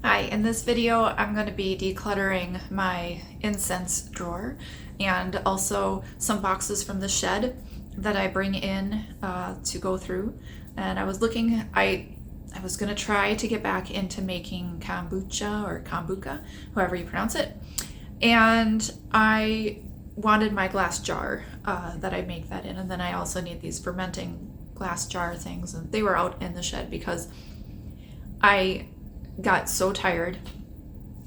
Hi, in this video I'm going to be decluttering my incense drawer and also some boxes from the shed that I bring in to go through. And I was going to try to get back into making kombucha or kombucha, however you pronounce it. And I wanted my glass jar that I make that in, and then I also need these fermenting glass jar things, and they were out in the shed because I got so tired.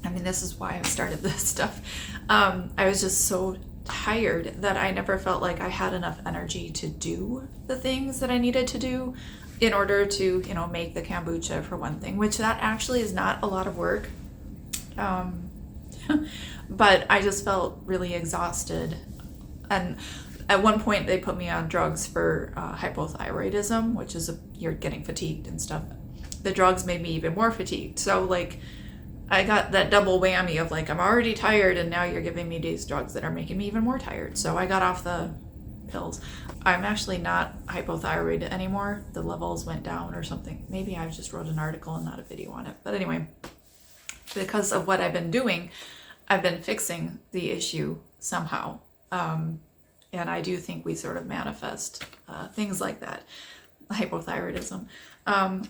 I mean, this is why I started this stuff. I was just so tired that I never felt like I had enough energy to do the things that I needed to do in order to, make the kombucha for one thing, which that actually is not a lot of work. But I just felt really exhausted. And at one point they put me on drugs for hypothyroidism, which is you're getting fatigued and stuff. The drugs made me even more fatigued. So I got that double whammy of I'm already tired and now you're giving me these drugs that are making me even more tired. So I got off the pills. I'm actually not hypothyroid anymore. The levels went down or something. Maybe I just wrote an article and not a video on it. But anyway, because of what I've been doing, I've been fixing the issue somehow. And I do think we sort of manifest things like that, hypothyroidism,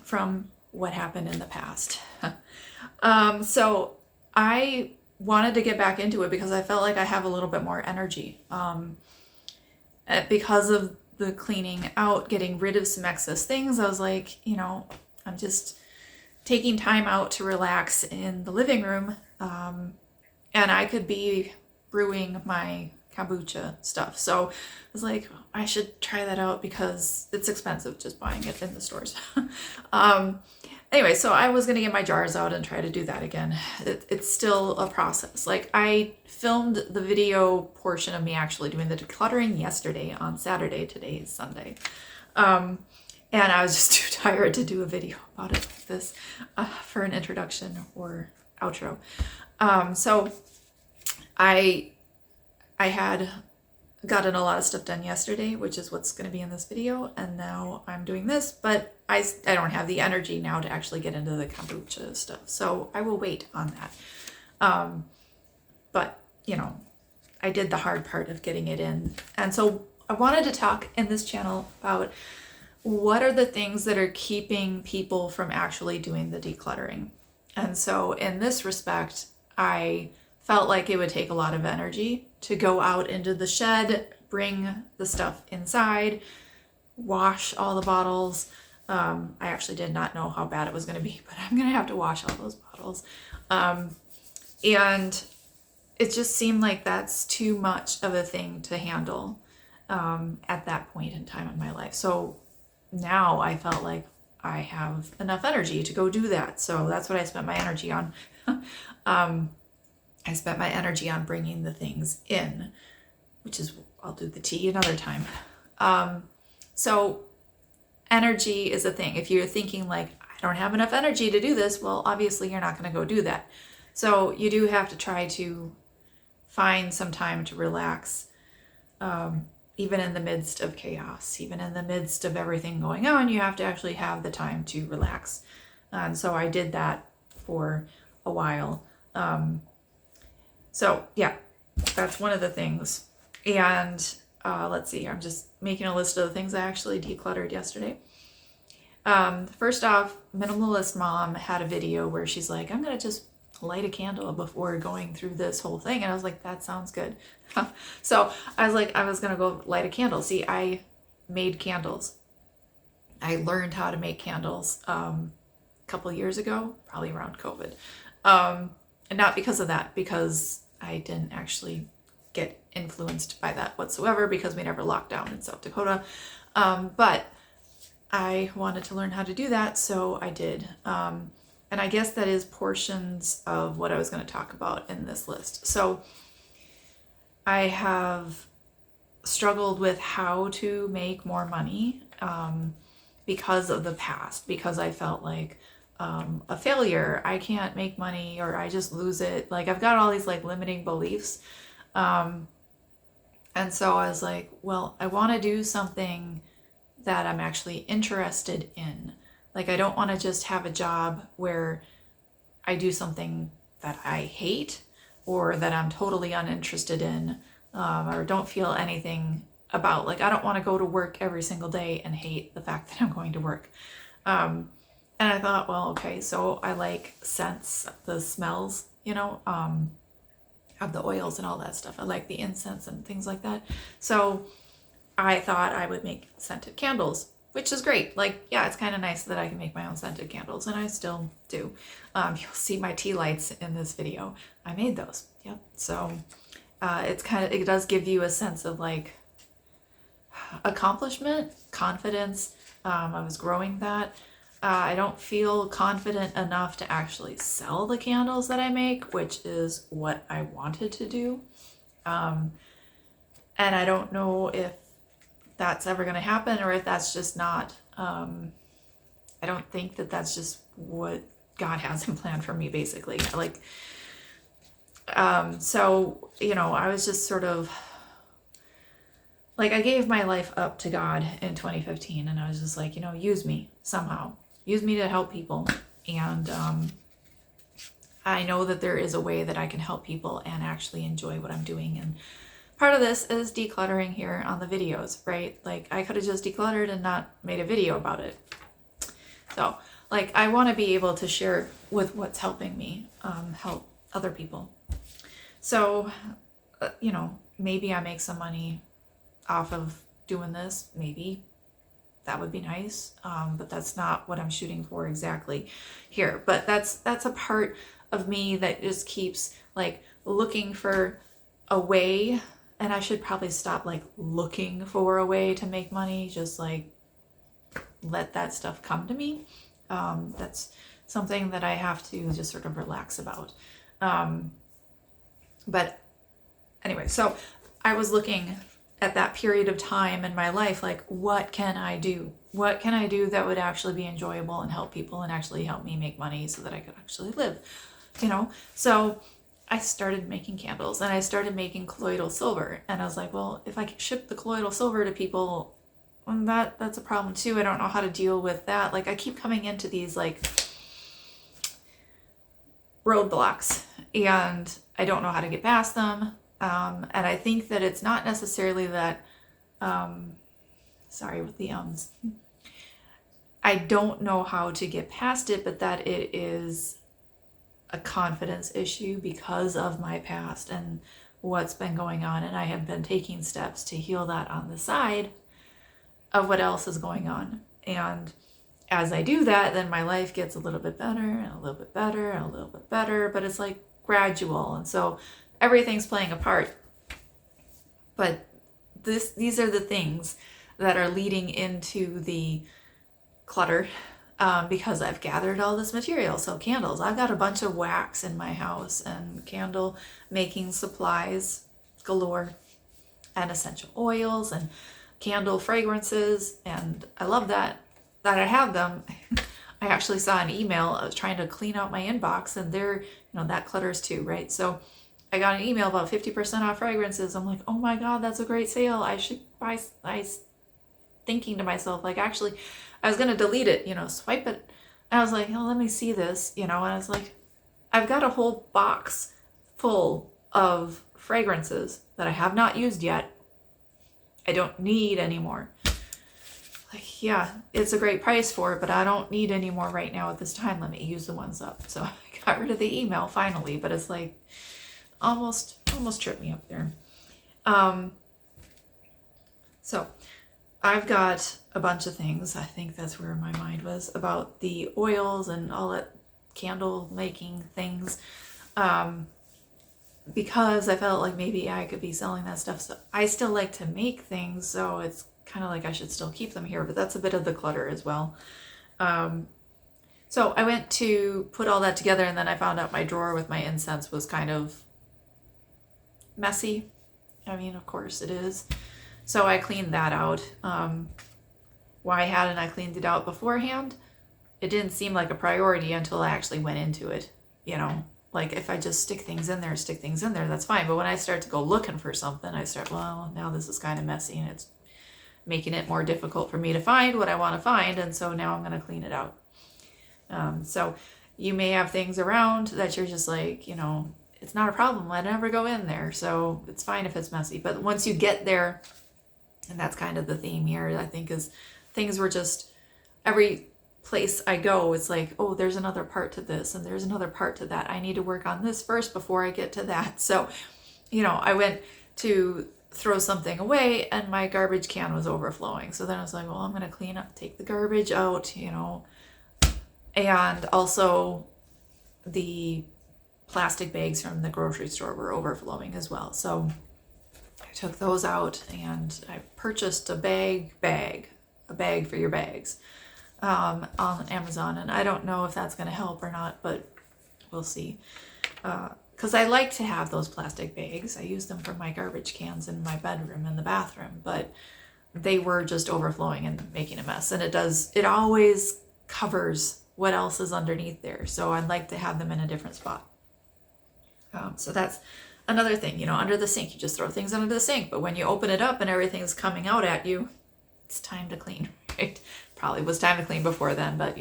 from what happened in the past. So I wanted to get back into it because I felt like I have a little bit more energy. Because of the cleaning out, getting rid of some excess things, I was like, I'm just taking time out to relax in the living room. And I could be brewing my kombucha stuff. So I was like, I should try that out because it's expensive just buying it in the stores. Anyway, so I was going to get my jars out and try to do that again. It's still a process. I filmed the video portion of me actually doing the decluttering yesterday on Saturday. Today is Sunday. And I was just too tired to do a video about it like this for an introduction or outro. So I had gotten a lot of stuff done yesterday, which is what's going to be in this video, and now I'm doing this, but I don't have the energy now to actually get into the kombucha stuff, so I will wait on that. But I did the hard part of getting it in, and so I wanted to talk in this channel about what are the things that are keeping people from actually doing the decluttering. And so in this respect, I felt like it would take a lot of energy to go out into the shed, bring the stuff inside, wash all the bottles. I actually did not know how bad it was going to be, but I'm going to have to wash all those bottles. And it just seemed like that's too much of a thing to handle at that point in time in my life. So now I felt like I have enough energy to go do that. So that's what I spent my energy on. I spent my energy on bringing the things in, which is, I'll do the tea another time. So energy is a thing. If you're thinking I don't have enough energy to do this, well, obviously you're not going to go do that. So you do have to try to find some time to relax, even in the midst of chaos, even in the midst of everything going on, you have to actually have the time to relax. And so I did that for a while. So yeah, that's one of the things. And let's see, I'm just making a list of the things I actually decluttered yesterday. First off, Minimalist Mom had a video where she's like, I'm going to just light a candle before going through this whole thing. And I was like, that sounds good. So I was like, I was going to go light a candle. See, I made candles. I learned how to make candles a couple years ago, probably around COVID. And not because of that, because I didn't actually get influenced by that whatsoever because we never locked down in South Dakota. But I wanted to learn how to do that, so I did. And I guess that is portions of what I was going to talk about in this list. So I have struggled with how to make more money because of the past, because I felt like a failure. I can't make money, or I just lose it. I've got all these limiting beliefs. And so I was like, well, I want to do something that I'm actually interested in. I don't want to just have a job where I do something that I hate or that I'm totally uninterested in, or don't feel anything about. Like, I don't want to go to work every single day and hate the fact that I'm going to work. And I thought, well, okay, so I like scents, the smells, of the oils and all that stuff. I like the incense and things like that. So I thought I would make scented candles, which is great. Like, yeah, it's kind of nice that I can make my own scented candles, and I still do. You'll see my tea lights in this video. I made those. Yep. So it does give you a sense of like accomplishment, confidence. I was growing that. I don't feel confident enough to actually sell the candles that I make, which is what I wanted to do. And I don't know if that's ever going to happen, or if that's just not, I don't think that that's just what God has in plan for me, basically. Like, so, I was just sort of like, I gave my life up to God in 2015, and I was just like, use me somehow. Use me to help people. And I know that there is a way that I can help people and actually enjoy what I'm doing. And part of this is decluttering here on the videos, right? Like, I could have just decluttered and not made a video about it. So, like, I want to be able to share with what's helping me help other people. So, maybe I make some money off of doing this. Maybe that would be nice, but that's not what I'm shooting for exactly here. But that's a part of me that just keeps like looking for a way, and I should probably stop like looking for a way to make money. Just like let that stuff come to me. That's something that I have to just sort of relax about. But anyway, so I was looking at that period of time in my life, like, what can I do? What can I do that would actually be enjoyable and help people and actually help me make money so that I could actually live, So I started making candles, and I started making colloidal silver. And I was like, well, if I can ship the colloidal silver to people, that's a problem too. I don't know how to deal with that. Like, I keep coming into these like roadblocks, and I don't know how to get past them. And I think that it's not necessarily that, sorry with the ums, I don't know how to get past it, but that it is a confidence issue because of my past and what's been going on. And I have been taking steps to heal that on the side of what else is going on. And as I do that, then my life gets a little bit better and a little bit better and a little bit better, but it's like gradual. And so everything's playing a part. But these are the things that are leading into the clutter, because I've gathered all this material. So candles, I've got a bunch of wax in my house and candle making supplies galore, and essential oils and candle fragrances. And I love that I have them. I actually saw an email. I was trying to clean out my inbox, and they're, that clutters too, right? So I got an email about 50% off fragrances. I'm like, oh my God, that's a great sale. I should buy. I was thinking to myself, like, actually, I was going to delete it, swipe it. And I was like, oh, let me see this, and I was like, I've got a whole box full of fragrances that I have not used yet. I don't need anymore. Like, yeah, it's a great price for it, but I don't need any more right now at this time. Let me use the ones up. So I got rid of the email finally, but it's like almost tripped me up there. So I've got a bunch of things. I think that's where my mind was, about the oils and all that candle making things. Because I felt like maybe I could be selling that stuff. So I still like to make things, so it's kind of like I should still keep them here, but that's a bit of the clutter as well. So I went to put all that together, and then I found out my drawer with my incense was kind of messy. I mean, of course it is. So I cleaned that out. Why hadn't I cleaned it out beforehand? It didn't seem like a priority until I actually went into it. Like, if I just stick things in there, that's fine. But when I start to go looking for something, I start, well, now this is kind of messy, and it's making it more difficult for me to find what I want to find. And so now I'm going to clean it out. So you may have things around that you're just like, it's not a problem. I never go in there. So it's fine if it's messy. But once you get there, and that's kind of the theme here, I think, is things were just, every place I go, it's like, oh, there's another part to this and there's another part to that. I need to work on this first before I get to that. So, I went to throw something away and my garbage can was overflowing. So then I was like, well, I'm going to clean up, take the garbage out, and also the plastic bags from the grocery store were overflowing as well. So I took those out and I purchased a bag for your bags on Amazon. And I don't know if that's going to help or not, but we'll see. Because I like to have those plastic bags. I use them for my garbage cans in my bedroom and the bathroom, but they were just overflowing and making a mess. And it always covers what else is underneath there. So I'd like to have them in a different spot. So that's another thing, under the sink, you just throw things under the sink, but when you open it up and everything's coming out at you, it's time to clean, right? Probably was time to clean before then, but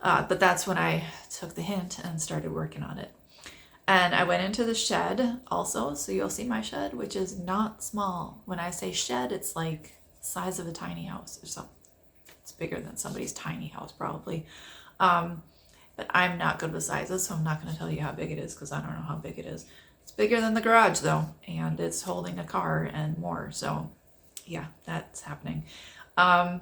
but that's when I took the hint and started working on it. And I went into the shed also, so you'll see my shed, which is not small. When I say shed, it's like the size of a tiny house or something. It's bigger than somebody's tiny house probably. But I'm not good with sizes, so I'm not going to tell you how big it is because I don't know how big it is. It's bigger than the garage though, and it's holding a car and more. So yeah, that's happening. And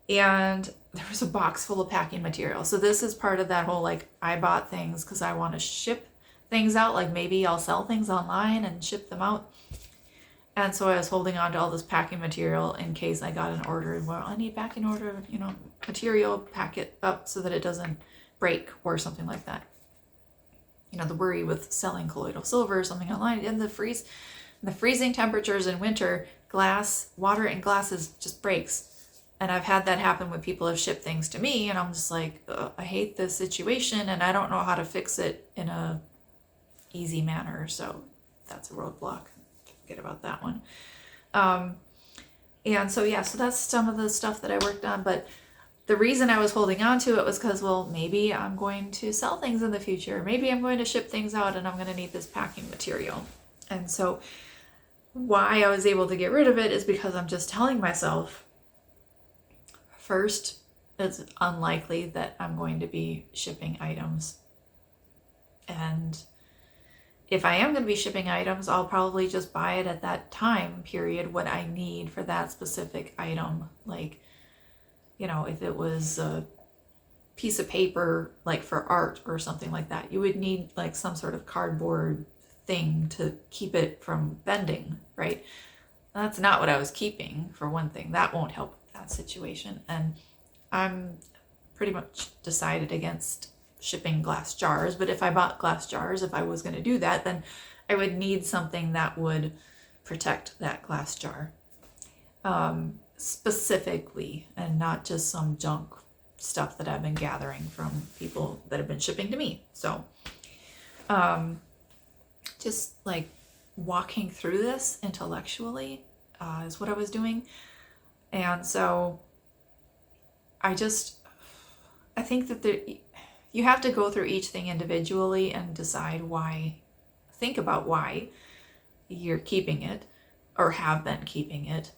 there was a box full of packing material. So this is part of that whole, like, I bought things because I want to ship things out. Like maybe I'll sell things online and ship them out. And so I was holding on to all this packing material in case I got an order. Well, I need packing order, material, pack it up so that it doesn't break or something like that. The worry with selling colloidal silver or something online in the freezing temperatures in winter, water in glasses just breaks. And I've had that happen when people have shipped things to me and I'm just like, I hate this situation and I don't know how to fix it in a easy manner. So that's a roadblock. Forget about that one. And so, yeah, so that's some of the stuff that I worked on. But the reason I was holding on to it was because, well, maybe I'm going to sell things in the future. Maybe I'm going to ship things out and I'm going to need this packing material. And so why I was able to get rid of it is because I'm just telling myself, first, it's unlikely that I'm going to be shipping items. And if I am going to be shipping items, I'll probably just buy it at that time period, what I need for that specific item. Like, if it was a piece of paper, like for art or something like that, you would need like some sort of cardboard thing to keep it from bending, right? That's not what I was keeping, for one thing. That won't help that situation. And I'm pretty much decided against shipping glass jars, but if I bought glass jars, if I was going to do that, then I would need something that would protect that glass jar specifically, and not just some junk stuff that I've been gathering from people that have been shipping to me. So just like walking through this intellectually is what I was doing. And so I think that you have to go through each thing individually and decide think about why you're keeping it or have been keeping it.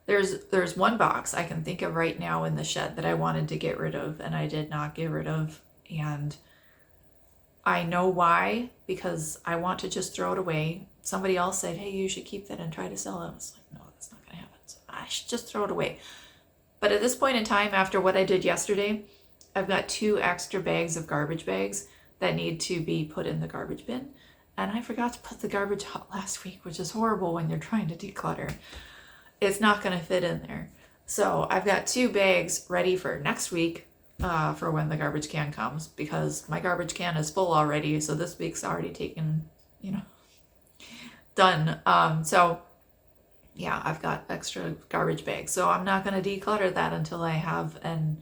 There's one box I can think of right now in the shed that I wanted to get rid of and I did not get rid of. And I know why, because I want to just throw it away. Somebody else said, hey, you should keep that and try to sell it. I was like, no, that's not going to happen. So I should just throw it away. But at this point in time, after what I did yesterday, I've got 2 extra bags of garbage bags that need to be put in the garbage bin. And I forgot to put the garbage out last week, which is horrible when you're trying to declutter. It's not going to fit in there. So I've got 2 bags ready for next week for when the garbage can comes, because my garbage can is full already. So this week's already taken, done. So yeah, I've got extra garbage bags. So I'm not going to declutter that until I have an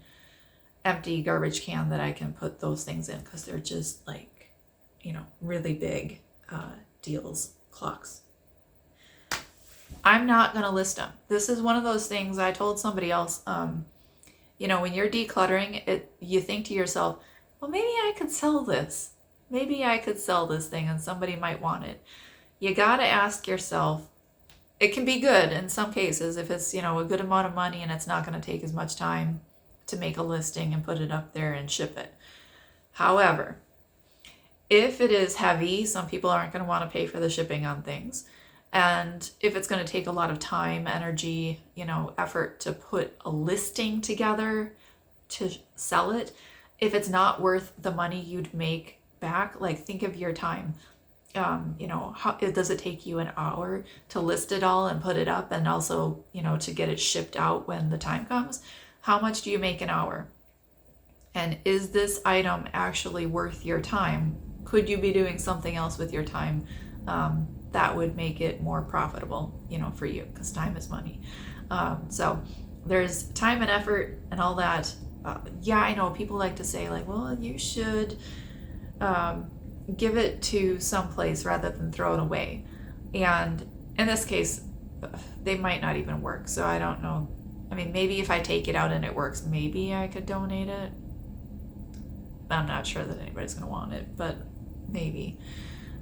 empty garbage can that I can put those things in, because they're just like, really big deals, clocks. I'm not going to list them. This is one of those things I told somebody else, When you're decluttering it, you think to yourself, well, maybe I could sell this. Maybe I could sell this thing and somebody might want it. You got to ask yourself, it can be good in some cases if it's, a good amount of money and it's not going to take as much time to make a listing and put it up there and ship it. However, if it is heavy, some people aren't going to want to pay for the shipping on things. And if it's going to take a lot of time, energy, effort to put a listing together to sell it, if it's not worth the money you'd make back, like think of your time. How does it take you an hour to list it all and put it up, and also, to get it shipped out when the time comes? How much do you make an hour? And is this item actually worth your time? Could you be doing something else with your time that would make it more profitable, for you? Because time is money. So there's time and effort and all that. I know people like to say like, well, you should give it to someplace rather than throw it away. And in this case, they might not even work. So I don't know. I mean, maybe if I take it out and it works, maybe I could donate it. I'm not sure that anybody's going to want it, but maybe.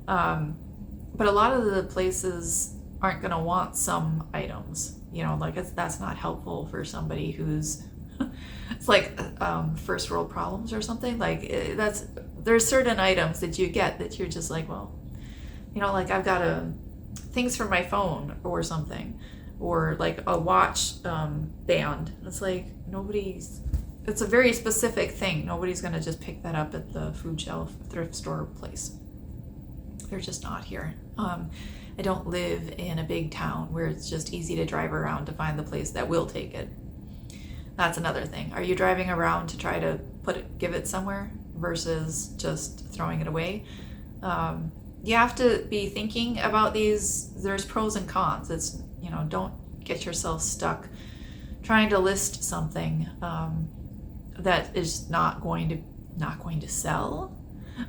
But a lot of the places aren't going to want some items, that's not helpful for somebody who's, it's like first world problems or something. Like there's certain items that you get that you're just like, well, like I've got things for my phone or something, or like a watch band. It's like it's a very specific thing. Nobody's going to just pick that up at the food shelf thrift store place. They're just not here. I don't live in a big town where it's just easy to drive around to find the place that will take it. That's another thing. Are you driving around to try to give it somewhere versus just throwing it away? You have to be thinking about these. There's pros and cons. It's, don't get yourself stuck trying to list something that is not going to sell,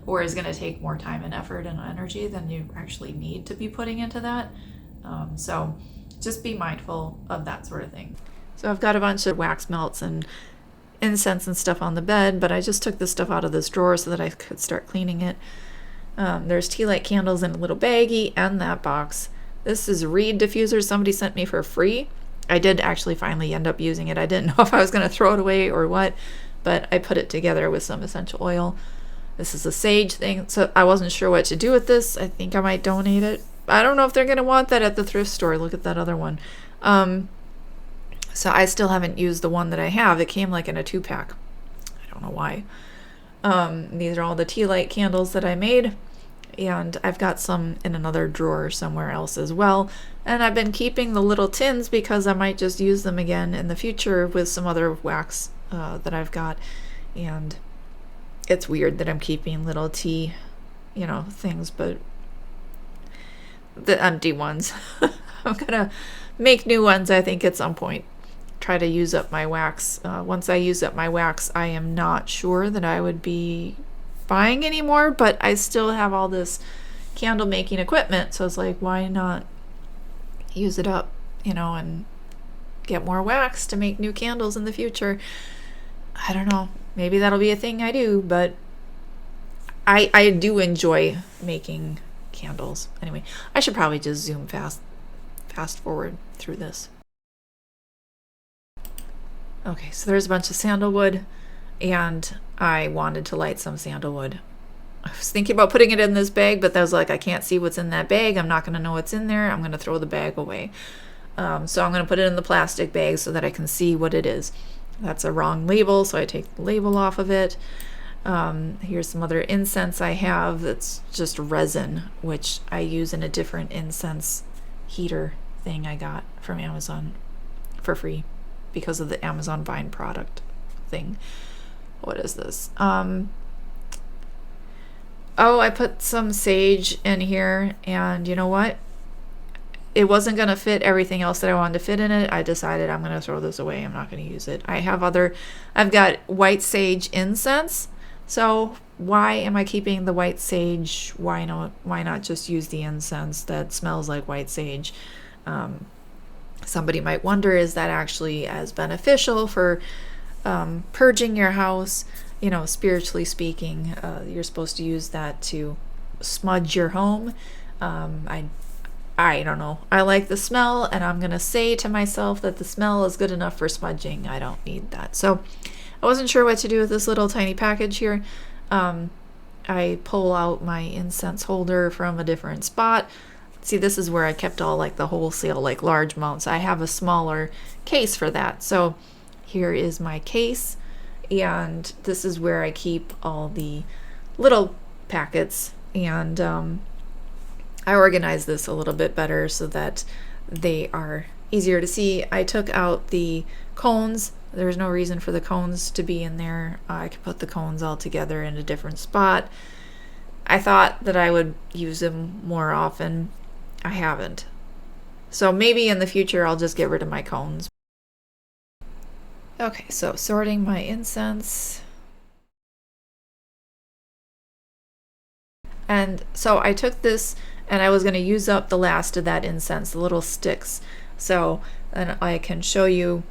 or is going to take more time and effort and energy than you actually need to be putting into that. So just be mindful of that sort of thing. So I've got a bunch of wax melts and incense and stuff on the bed, but I just took this stuff out of this drawer so that I could start cleaning it. There's tea light candles in a little baggie and that box. This is reed diffuser somebody sent me for free. I did actually finally end up using it. I didn't know if I was going to throw it away or what, but I put it together with some essential oil. This is a sage thing, so I wasn't sure what to do with this. I think I might donate it. I don't know if they're going to want that at the thrift store. Look at that other one. So I still haven't used the one that I have. It came like in a 2-pack. I don't know why. These are all the tea light candles that I made, and I've got some in another drawer somewhere else as well. And I've been keeping the little tins because I might just use them again in the future with some other wax that I've got. And it's weird that I'm keeping little tea, things, but the empty ones. I'm gonna make new ones, I think, at some point. Try to use up my wax. Once I use up my wax, I am not sure that I would be buying anymore, but I still have all this candle making equipment, so it's like, why not use it up, and get more wax to make new candles in the future. I don't know. Maybe that'll be a thing I do, but I do enjoy making candles. Anyway, I should probably just zoom fast forward through this. Okay, so there's a bunch of sandalwood, and I wanted to light some sandalwood. I was thinking about putting it in this bag, but I was like, I can't see what's in that bag. I'm not going to know what's in there. I'm going to throw the bag away. So I'm going to put it in the plastic bag so that I can see what it is. That's a wrong label, so I take the label off of it. Here's some other incense I have that's just resin, which I use in a different incense heater thing I got from Amazon for free because of the Amazon Vine product thing. What is this? I put some sage in here, and you know what? It wasn't going to fit everything else that I wanted to fit in it. I decided I'm going to throw this away. I'm not going to use it. I've got white sage incense. So why am I keeping the white sage? Why not just use the incense that smells like white sage? Somebody might wonder, is that actually as beneficial for purging your house, you know, spiritually speaking, you're supposed to use that to smudge your home. I don't know. I like the smell, and I'm going to say to myself that the smell is good enough for smudging. I don't need that. So I wasn't sure what to do with this little tiny package here. I pull out my incense holder from a different spot. See, this is where I kept all like the wholesale, like large amounts. I have a smaller case for that. So here is my case, and this is where I keep all the little packets. And I organize this a little bit better so that they are easier to see. I took out the cones. There's no reason for the cones to be in there. I could put the cones all together in a different spot. I thought that I would use them more often. I haven't. So maybe in the future I'll just get rid of my cones. Okay, so sorting my incense. And so I took this and I was going to use up the last of that incense, the little sticks. So then I can show you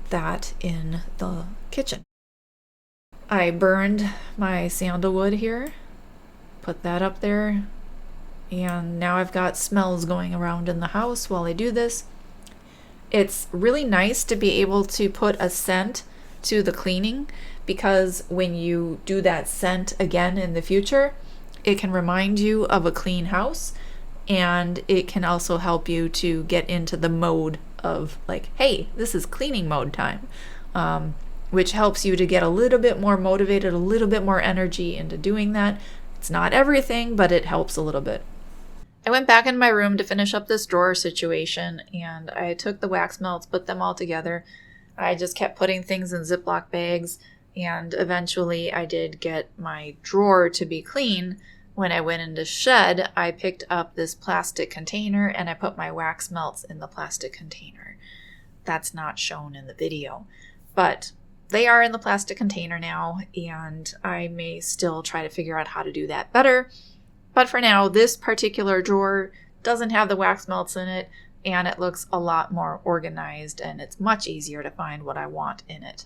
that in the kitchen. I burned my sandalwood here, put that up there, and now I've got smells going around in the house while I do this. It's really nice to be able to put a scent to the cleaning, because when you do that scent again in the future, it can remind you of a clean house, and it can also help you to get into the mode of like, hey, this is cleaning mode time, which helps you to get a little bit more motivated, a little bit more energy into doing that. It's not everything, but it helps a little bit. I went back in my room to finish up this drawer situation, and I took the wax melts, put them all together. I just kept putting things in Ziploc bags, and eventually I did get my drawer to be clean. When I went into shed, I picked up this plastic container and I put my wax melts in the plastic container. That's not shown in the video, but they are in the plastic container now, and I may still try to figure out how to do that better. But for now, this particular drawer doesn't have the wax melts in it, and it looks a lot more organized, and it's much easier to find what I want in it.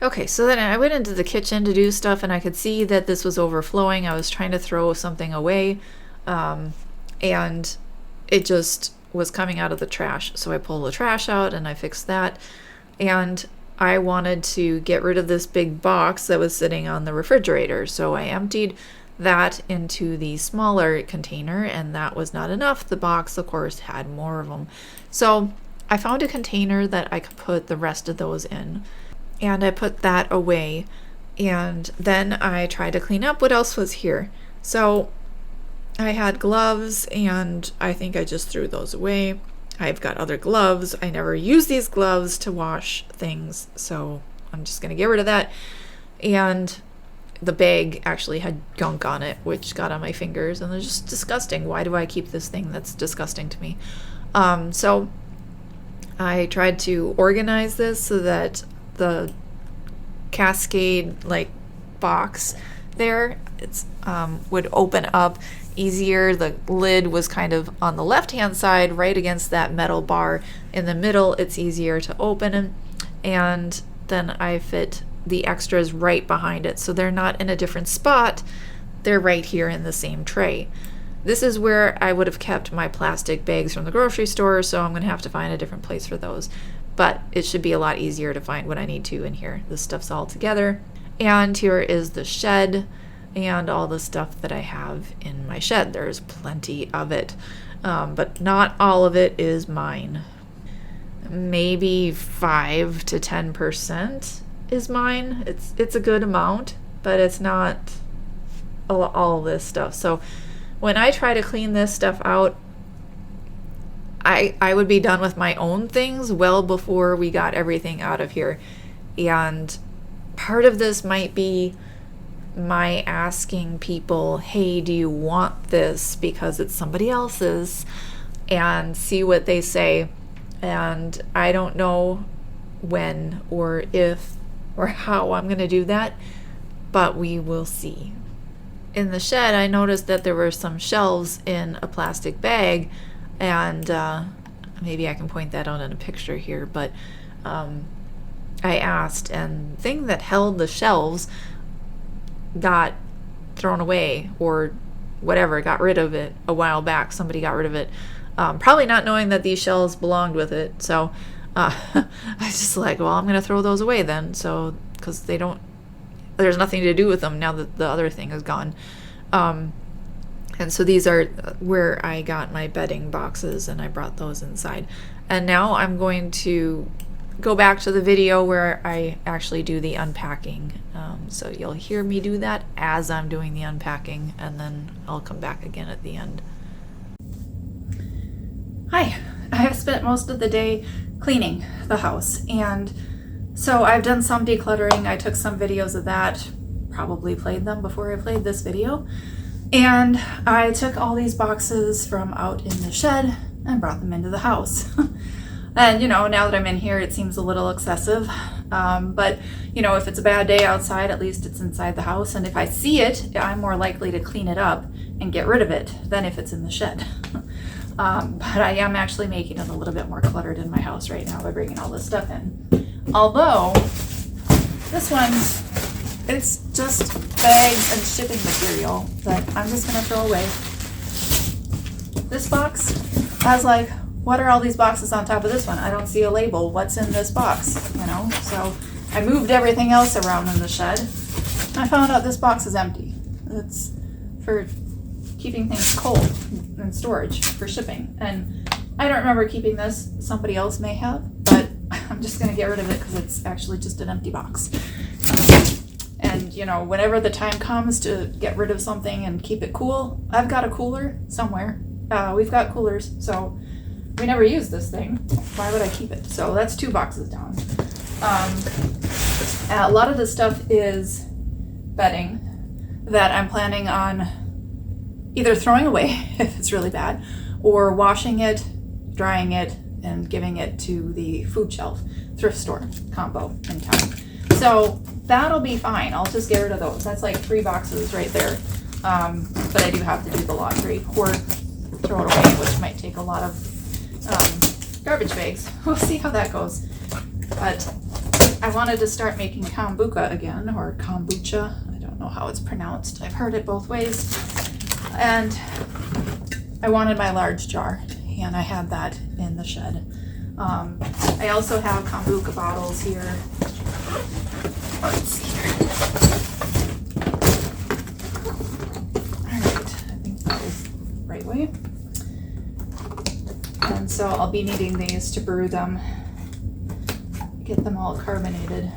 Okay, so then I went into the kitchen to do stuff, and I could see that this was overflowing. I was trying to throw something away, and it just was coming out of the trash. So I pulled the trash out and I fixed that. And I wanted to get rid of this big box that was sitting on the refrigerator. So I emptied that into the smaller container, and that was not enough. The box, of course, had more of them. So I found a container that I could put the rest of those in, and I put that away. And then I tried to clean up what else was here. So I had gloves, and I think I just threw those away. I've got other gloves. I never use these gloves to wash things, so I'm just going to get rid of that. And the bag actually had gunk on it, which got on my fingers, and they're just disgusting. Why do I keep this thing that's disgusting to me? So I tried to organize this so that the cascade like box there, it's would open up easier. The lid was kind of on the left hand side right against that metal bar. In the middle, it's easier to open, and then I fit the extras right behind it, so they're not in a different spot, they're right here in the same tray. This is where I would have kept my plastic bags from the grocery store, so I'm going to have to find a different place for those, but it should be a lot easier to find what I need to in here. This stuff's all together. And here is the shed and all the stuff that I have in my shed. There's plenty of it, but not all of it is mine. Maybe 5 to 10% is mine. It's a good amount, but it's not all this stuff. So when I try to clean this stuff out, I would be done with my own things well before we got everything out of here. And part of this might be my asking people, hey, do you want this because it's somebody else's, and see what they say. And I don't know when or if or how I'm going to do that, but we will see. In the shed, I noticed that there were some shelves in a plastic bag, and maybe I can point that out in a picture here, but I asked, and the thing that held the shelves got thrown away or whatever, got rid of it a while back. Somebody got rid of it, probably not knowing that these shelves belonged with it. So I was just like, well, I'm going to throw those away then. So, because there's nothing to do with them now that the other thing is gone. And so these are where I got my bedding boxes, and I brought those inside. And now I'm going to go back to the video where I actually do the unpacking. So you'll hear me do that as I'm doing the unpacking, and then I'll come back again at the end. Hi, I have spent most of the day cleaning the house, and so I've done some decluttering. I took some videos of that, probably played them before I played this video. And I took all these boxes from out in the shed and brought them into the house. And, you know, now that I'm in here, it seems a little excessive. But, you know, if it's a bad day outside, at least it's inside the house. And if I see it, I'm more likely to clean it up and get rid of it than if it's in the shed. But I am actually making it a little bit more cluttered in my house right now by bringing all this stuff in. Although, this one, it's just bags and shipping material that I'm just gonna throw away. This box, I was like, what are all these boxes on top of this one? I don't see a label. What's in this box? You know, so I moved everything else around in the shed. I found out this box is empty. It's for keeping things cold in storage for shipping. And I don't remember keeping this. Somebody else may have, but I'm just gonna get rid of it because it's actually just an empty box. And, you know, whenever the time comes to get rid of something and keep it cool, I've got a cooler somewhere. We've got coolers, so we never use this thing. Why would I keep it? So that's 2 boxes down. A lot of this stuff is bedding that I'm planning on either throwing away if it's really bad, or washing it, drying it, and giving it to the food shelf thrift store combo in town. So that'll be fine. I'll just get rid of those. That's like 3 boxes right there. But I do have to do the laundry or throw it away, which might take a lot of garbage bags. We'll see how that goes. But I wanted to start making Kombucha again, or Kombucha. I don't know how it's pronounced. I've heard it both ways. And I wanted my large jar, and I had that in the shed. I also have Kombucha bottles here. Let's see here. Alright, I think that was the right way. And so I'll be needing these to brew them, get them all carbonated.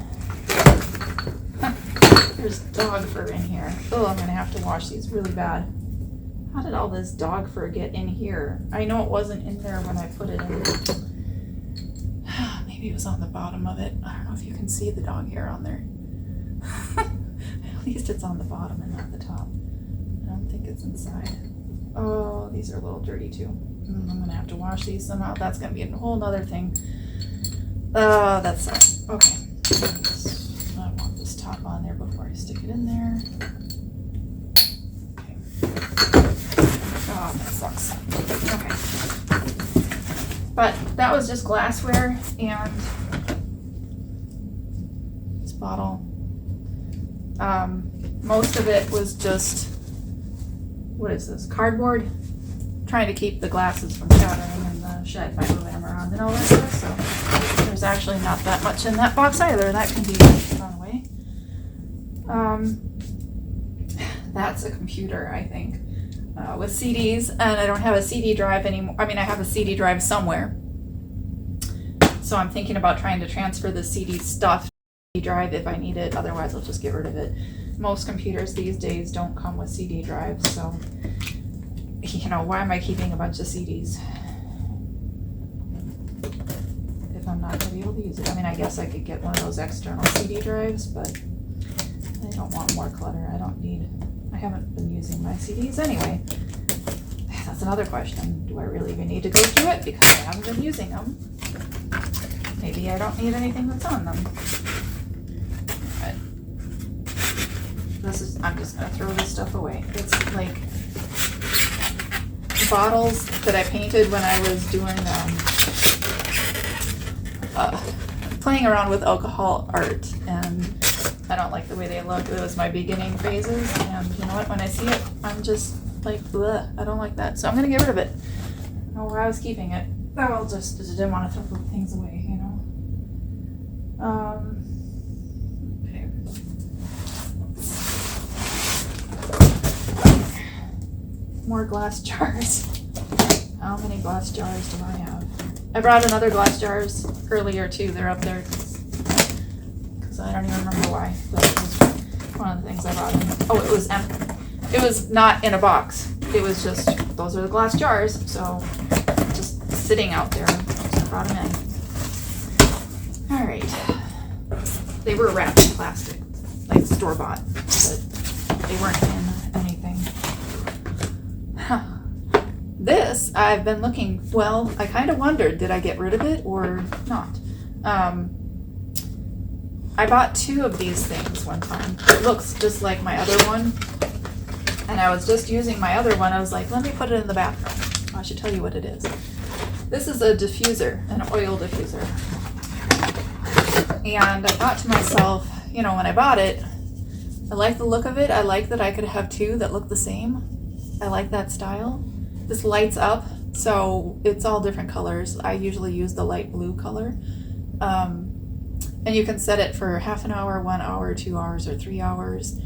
There's dog fur in here. Oh, I'm gonna have to wash these really bad. How did all this dog fur get in here? I know it wasn't in there when I put it in. Maybe it was on the bottom of it. I don't know if you can see the dog hair on there. At least it's on the bottom and not the top. I don't think it's inside. Oh, these are a little dirty too. I'm gonna have to wash these somehow. That's gonna be a whole nother thing. That sucks. Okay. I want this top on there before I stick it in there. Okay. Oh, that sucks. Okay. But that was just glassware and this bottle. Most of it was just, what is this, cardboard? Trying to keep the glasses from shattering in the shed by moving them around and all that stuff. So there's actually not that much in that box either. That can be thrown away. That's a computer, I think, with CDs, and I don't have a CD drive anymore. I mean, I have a CD drive somewhere. So I'm thinking about trying to transfer the CD stuff to the CD drive if I need it. Otherwise, I'll just get rid of it. Most computers these days don't come with CD drives, so, you know, why am I keeping a bunch of CDs if I'm not going to be able to use it? I mean, I guess I could get one of those external CD drives, but I don't want more clutter. I haven't been using my CDs anyway. That's another question. Do I really even need to go through it? Because I haven't been using them. Maybe I don't need anything that's on them. But I'm just going to throw this stuff away. It's like bottles that I painted when I was doing playing around with alcohol art, and I don't like the way they look. It was my beginning phases, and you know what? When I see it, I'm just like, bleh, I don't like that. So I'm gonna get rid of it. I don't know where I was keeping it. I just didn't want to throw things away, you know. Okay. More glass jars. How many glass jars do I have? I brought another glass jars earlier too. They're up there because I don't even remember why. But it was one of the things I brought in. Oh, it was empty. It was not in a box. It was just, those are the glass jars. So just sitting out there. So I brought them in. All right. They were wrapped in plastic, like store-bought, but they weren't in anything. Huh. This, I've been looking, well, I kind of wondered, did I get rid of it or not? I bought 2 of these things one time. It looks just like my other one. And I was just using my other one. I was like, let me put it in the bathroom. I should tell you what it is. This is a diffuser, an oil diffuser. And I thought to myself, you know, when I bought it, I like the look of it. I like that I could have 2 that look the same. I like that style. This lights up, so it's all different colors. I usually use the light blue color. And you can set it for half an hour, 1 hour, 2 hours, or 3 hours.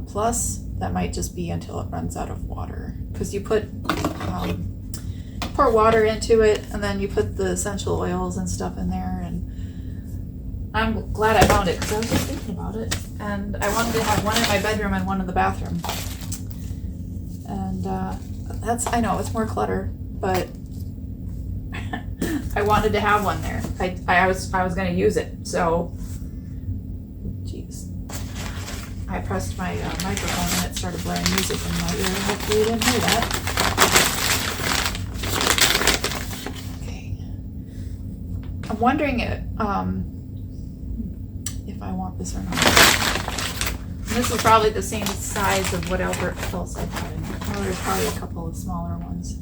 Plus, that might just be until it runs out of water. Because you put, pour water into it, and then you put the essential oils and stuff in there. And I'm glad I found it, because I was just thinking about it. And I wanted to have one in my bedroom and one in the bathroom. And I know, it's more clutter, but I wanted to have one there. I was going to use it, so, jeez. I pressed my microphone and it started blaring music in my ear. Hopefully you didn't hear that. Okay. I'm wondering if I want this or not. And this is probably the same size of whatever else I bought in. Oh, there's probably a couple of smaller ones.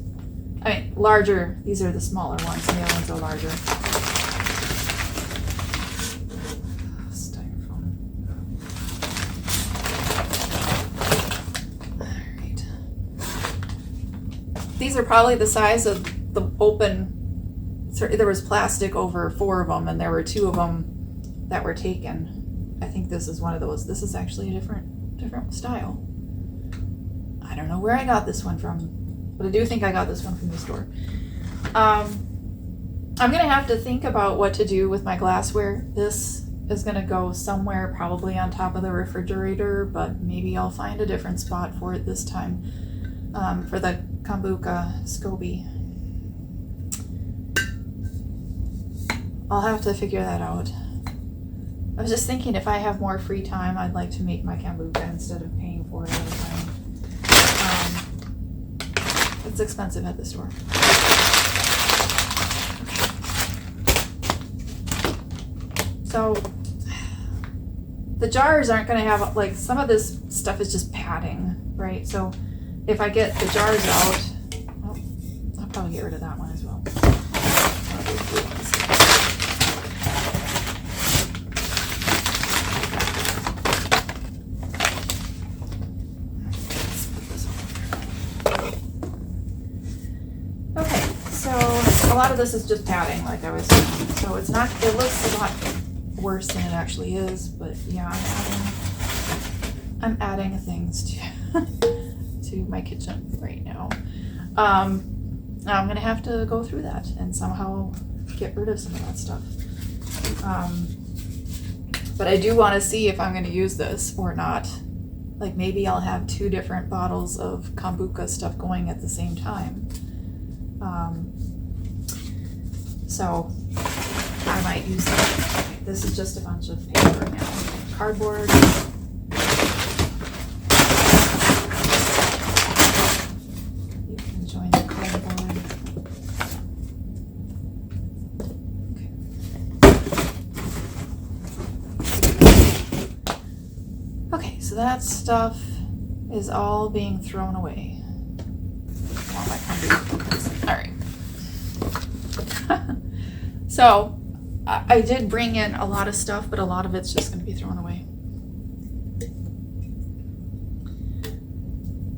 I mean, larger. These are the smaller ones, and the other ones are larger. Styrofoam. Alright. These are probably the size of the open. There was plastic over 4 of them, and there were 2 of them that were taken. I think this is one of those. This is actually a different style. I don't know where I got this one from, but I do think I got this one from the store. I'm gonna have to think about what to do with my glassware. This is gonna go somewhere probably on top of the refrigerator, but maybe I'll find a different spot for it this time. For the Kombucha SCOBY. I'll have to figure that out. I was just thinking if I have more free time, I'd like to make my kombucha instead of paying for it all the time. It's expensive at the store. So the jars aren't going to have, like, some of this stuff is just padding, right? So if I get the jars out, well, I'll probably get rid of that one as well. I'll do 3 ones. A lot of this is just padding, like I was saying. So it's not, it looks a lot worse than it actually is, but yeah, I'm adding things to to my kitchen right now. I'm gonna have to go through that and somehow get rid of some of that stuff. But I do want to see if I'm gonna use this or not. Like, maybe I'll have 2 different bottles of Kombucha stuff going at the same time. So I might use that. Okay, this is just a bunch of paper now. Cardboard. You can join the cardboard. Okay, so that stuff is all being thrown away. I want my Kombucha. All right. So I did bring in a lot of stuff, but a lot of it's just going to be thrown away.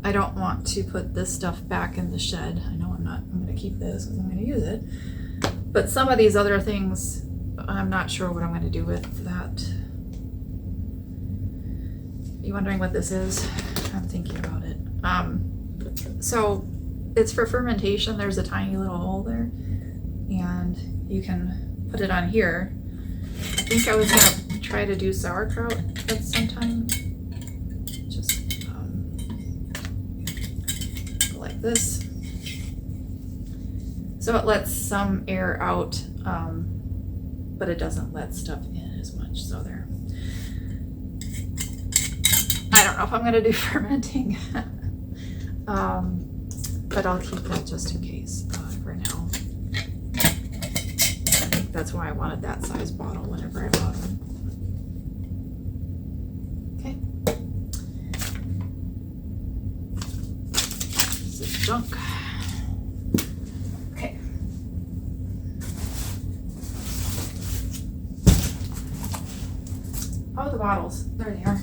I don't want to put this stuff back in the shed. I know I'm going to keep this because I'm going to use it. But some of these other things, I'm not sure what I'm going to do with that. Are you wondering what this is? I'm thinking about it. So it's for fermentation. There's a tiny little hole there, and you can put it on here. I think I was gonna try to do sauerkraut at some time. Just go like this. So it lets some air out, but it doesn't let stuff in as much. So there. I don't know if I'm gonna do fermenting. But I'll keep that just in case for now. I think that's why I wanted that size bottle whenever I bought them. Okay. This is junk. Okay. Oh, the bottles. There they are.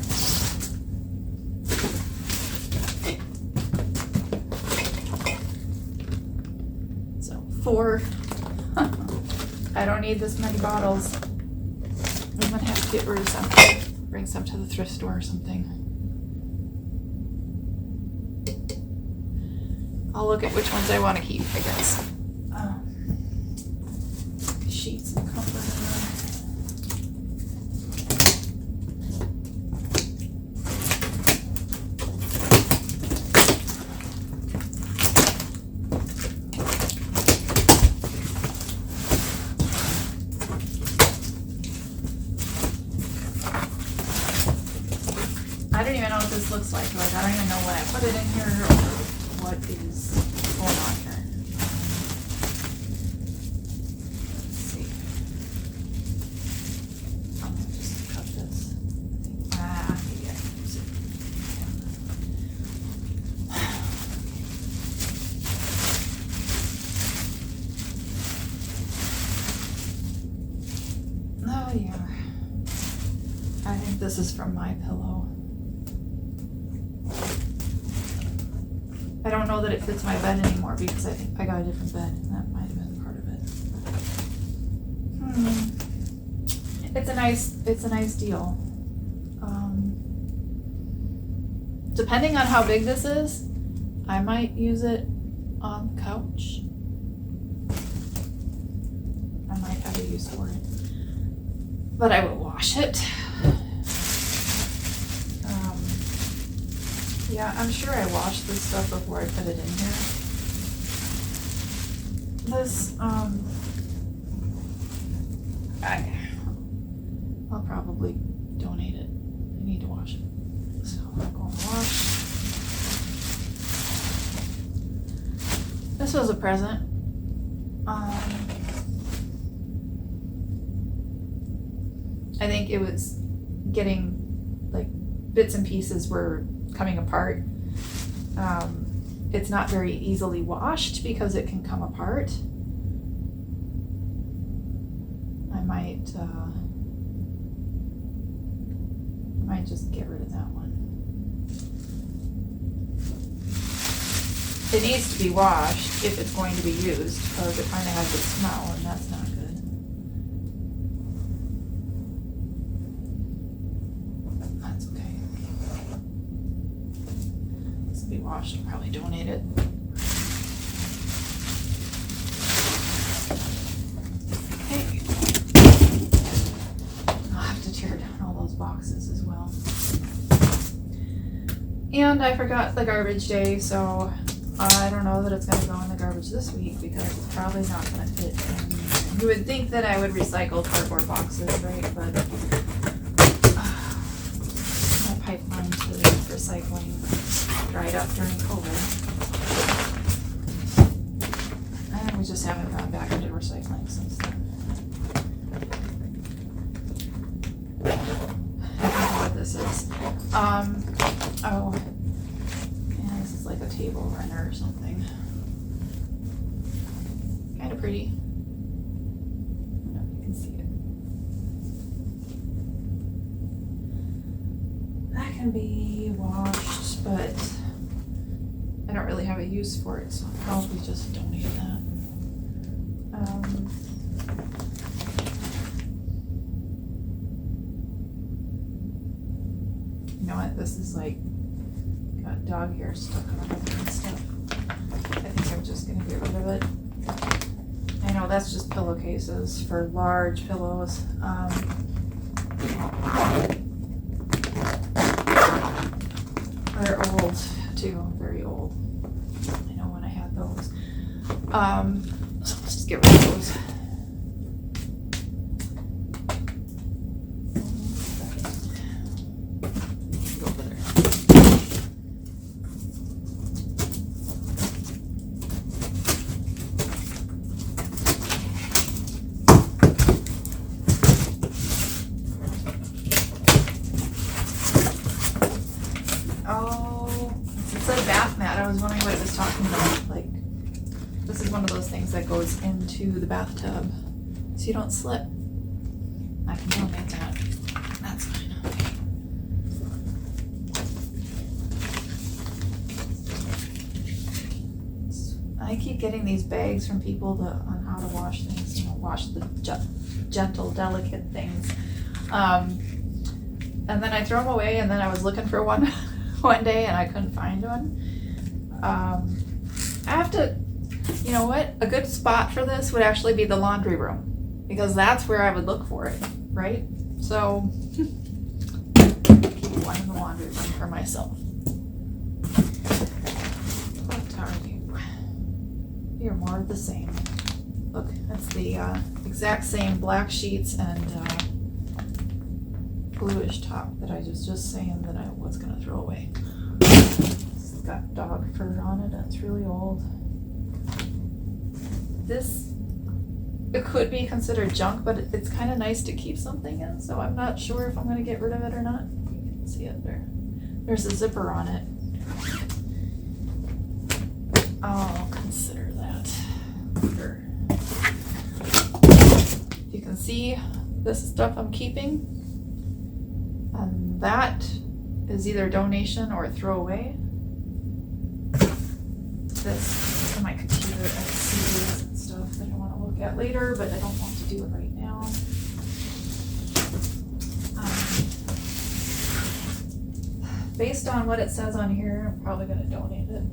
Four. I don't need this many bottles. I'm gonna have to get rid of some. Bring some to the thrift store or something. I'll look at which ones I want to keep, I guess. Sheets and comfort. I don't even know what this looks like. Like, I don't even know when I put it in here or what is going on here. Let's see. I'm gonna just cut this. Maybe I can use it. Oh yeah. I think this is from my pillow. I don't know that it fits my bed anymore because I think I got a different bed. That might have been part of it. It's a nice deal. Depending on how big this is, I might use it on the couch. I might have a use for it. But I will wash it. Yeah, I'm sure I washed this stuff before I put it in here. This, I'll probably donate it. I need to wash it. So I'm going to wash. This was a present. I think it was getting, like, bits and pieces were coming apart. It's not very easily washed because it can come apart. I might just get rid of that one. It needs to be washed if it's going to be used because it kind of has a smell and that's not good. That's okay. This will be washed. I'll probably donate it. Okay. I'll have to tear down all those boxes as well. And I forgot the garbage day, so I don't know that it's going to go in the garbage this week because it's probably not going to fit in. You would think that I would recycle cardboard boxes, right? But my pipeline to recycling dried up during COVID. And we just haven't gone back into recycling since then. I don't know what this is. Oh. Yeah, this is like a table runner or something. Kind of pretty. I don't know if you can see it. can be washed, but I don't really have a use for it, so I'll probably just donate that. You know what? This is like got dog hair stuck on it and stuff. I think I'm just gonna get rid of it. I know that's just pillowcases for large pillows. They're old too, very old. I know when I had those. So let's just get rid of those. Go over there. Oh, it said bath mat. I was wondering what it was talking about. Like, this is one of those things that goes into the bathtub so you don't slip. I can donate that. That's fine. I keep getting these bags from people on how to wash things, wash the gentle, delicate things. And then I throw them away, and then I was looking for one one day and I couldn't find one. I have to, you know what? A good spot for this would actually be the laundry room, because that's where I would look for it, right? So, keep one in the laundry room for myself. What are you? You're more of the same. Look, that's the exact same black sheets and bluish top that I was just saying that I was going to throw away. It's got dog fur on it. It's really old. This, it could be considered junk, but it's kind of nice to keep something in, so I'm not sure if I'm going to get rid of it or not. You can see it there. There's a zipper on it. I'll consider that. Sure. You can see this stuff I'm keeping. And that is either donation or throwaway. This on my computer and CDs and stuff that I want to look at later, but I don't want to do it right now. Based on what it says on here, I'm probably going to donate it.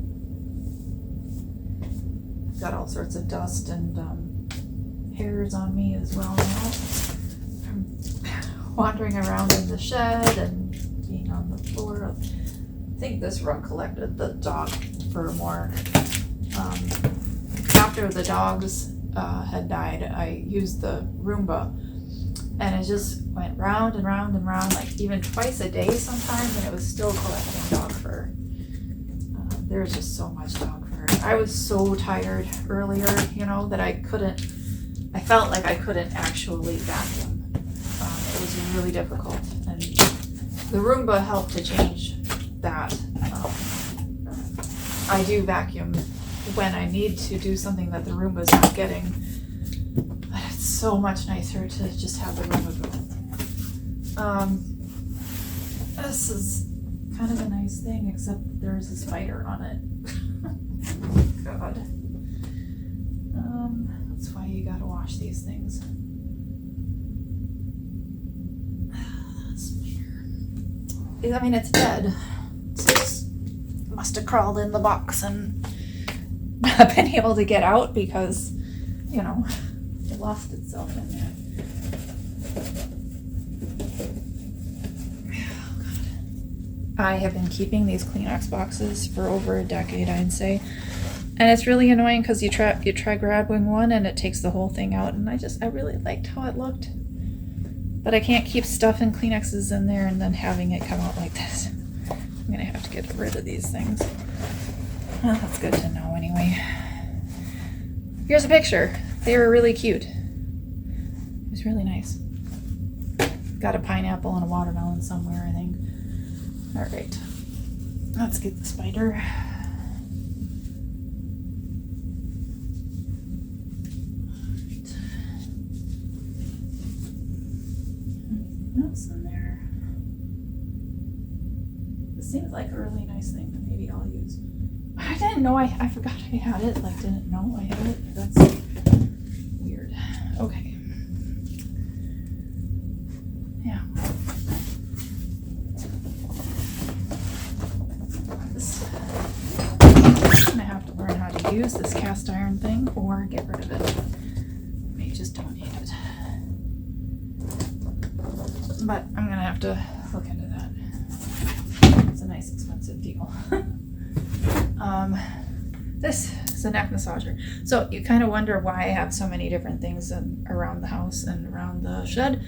I've got all sorts of dust and hairs on me as well now. Wandering around in the shed and being on the floor. I think this rug collected the dog fur more. After the dogs had died, I used the Roomba, and it just went round and round and round, like even twice a day sometimes, and it was still collecting dog fur. There was just so much dog fur. I was so tired earlier, that I felt like I couldn't actually vacuum. It was really difficult, and the Roomba helped to change that. I do vacuum when I need to do something that the Roomba's not getting, but it's so much nicer to just have the Roomba go. This is kind of a nice thing, except there's a spider on it. God. That's why you gotta wash these things. I mean, it's dead. It just must have crawled in the box and not been able to get out because, it lost itself in there. Oh, God. I have been keeping these Kleenex boxes for over a decade, I'd say. And it's really annoying because you try grabbing one and it takes the whole thing out. And I really liked how it looked. But I can't keep stuffing Kleenexes in there and then having it come out like this. I'm going to have to get rid of these things. Well, that's good to know anyway. Here's a picture. They were really cute. It was really nice. Got a pineapple and a watermelon somewhere, I think. All right. Let's get the spider. Else in there. This seems like a really nice thing that maybe I'll use. I didn't know I forgot I had it. Like, didn't know I had it. That's weird. Okay. Yeah. I'm gonna have to learn how to use this cast iron thing or get rid of it. Maybe just donate it. But I'm gonna have to look into that. It's a nice expensive deal. This is a neck massager. So you kind of wonder why I have so many different things around the house and around the shed.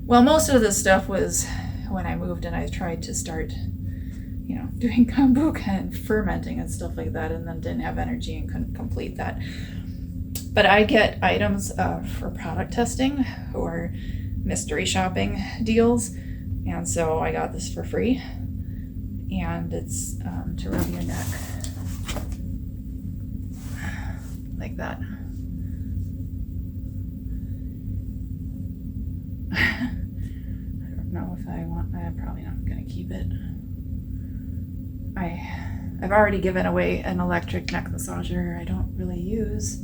Well, most of this stuff was when I moved and I tried to start, you know, doing kombucha and fermenting and stuff like that, and then didn't have energy and couldn't complete that. But I get items for product testing or mystery shopping deals, and so I got this for free, and it's to rub your neck like that. I don't know if I want. I'm probably not going to keep it. I've already given away an electric neck massager I don't really use.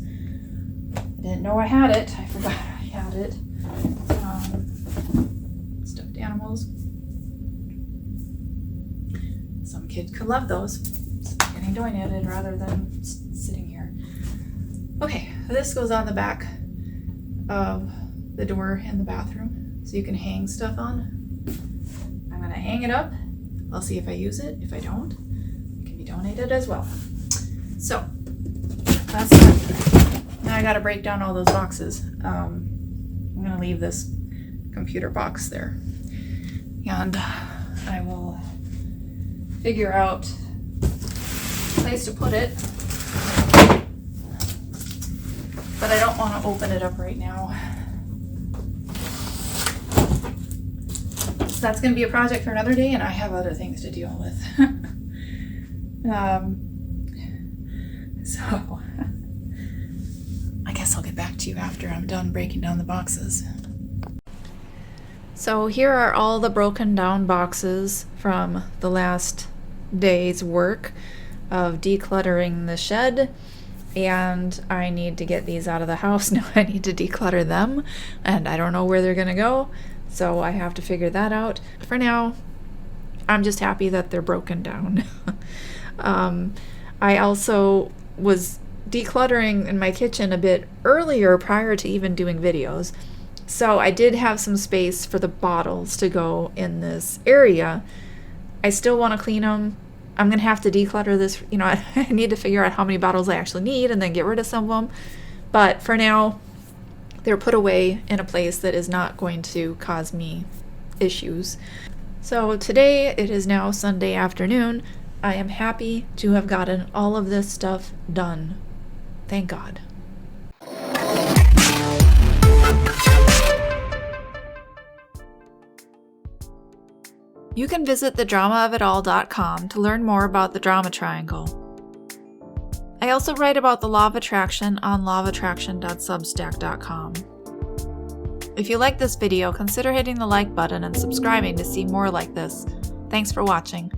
I didn't know I had it. I forgot I had it. Stuffed animals. Some kid could love those. So I'm getting donated rather than sitting here. Okay, this goes on the back of the door in the bathroom, so you can hang stuff on. I'm gonna hang it up. I'll see if I use it. If I don't, it can be donated as well. So that's that. Now I gotta break down all those boxes. I'm gonna leave this computer box there, and I will figure out a place to put it. But I don't want to open it up right now. So that's going to be a project for another day, and I have other things to deal with. So I guess I'll get back to you after I'm done breaking down the boxes. So here are all the broken down boxes from the last day's work of decluttering the shed. And I need to get these out of the house. Now I need to declutter them, and I don't know where they're gonna go, so I have to figure that out. For now, I'm just happy that they're broken down. I also was decluttering in my kitchen a bit earlier prior to even doing videos, so I did have some space for the bottles to go in this area. I still want to clean them. I'm going to have to declutter this, you know, I need to figure out how many bottles I actually need and then get rid of some of them. But for now, they're put away in a place that is not going to cause me issues. So today, it is now Sunday afternoon. I am happy to have gotten all of this stuff done. Thank God. You can visit thedramaofitall.com to learn more about the drama triangle. I also write about the law of attraction on lawofattraction.substack.com. If you like this video, consider hitting the like button and subscribing to see more like this. Thanks for watching.